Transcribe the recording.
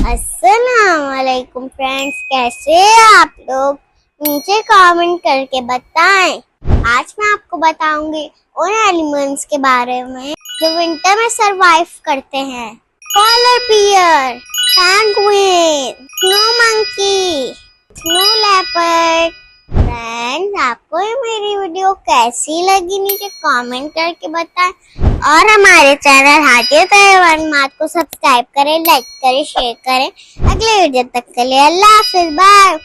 अस्सलाम वालेकुम फ्रेंड्स, कैसे हैं आप लोग? नीचे कमेंट करके बताएं। आज मैं आपको बताऊंगी उन एनिमल्स के बारे में जो विंटर में सरवाइव करते हैं। Polar bear, penguin, snow monkey, snow leopard. Friends, आपको ये मेरी वीडियो कैसी लगी नीचे कमेंट करके बताएं और हमारे चैनल हाथी तैवान मात को सब्सक्राइब करें, लाइक करें, शेयर करें। अगले वीडियो तक के लिए अल्लाह हाफिज़, बाय।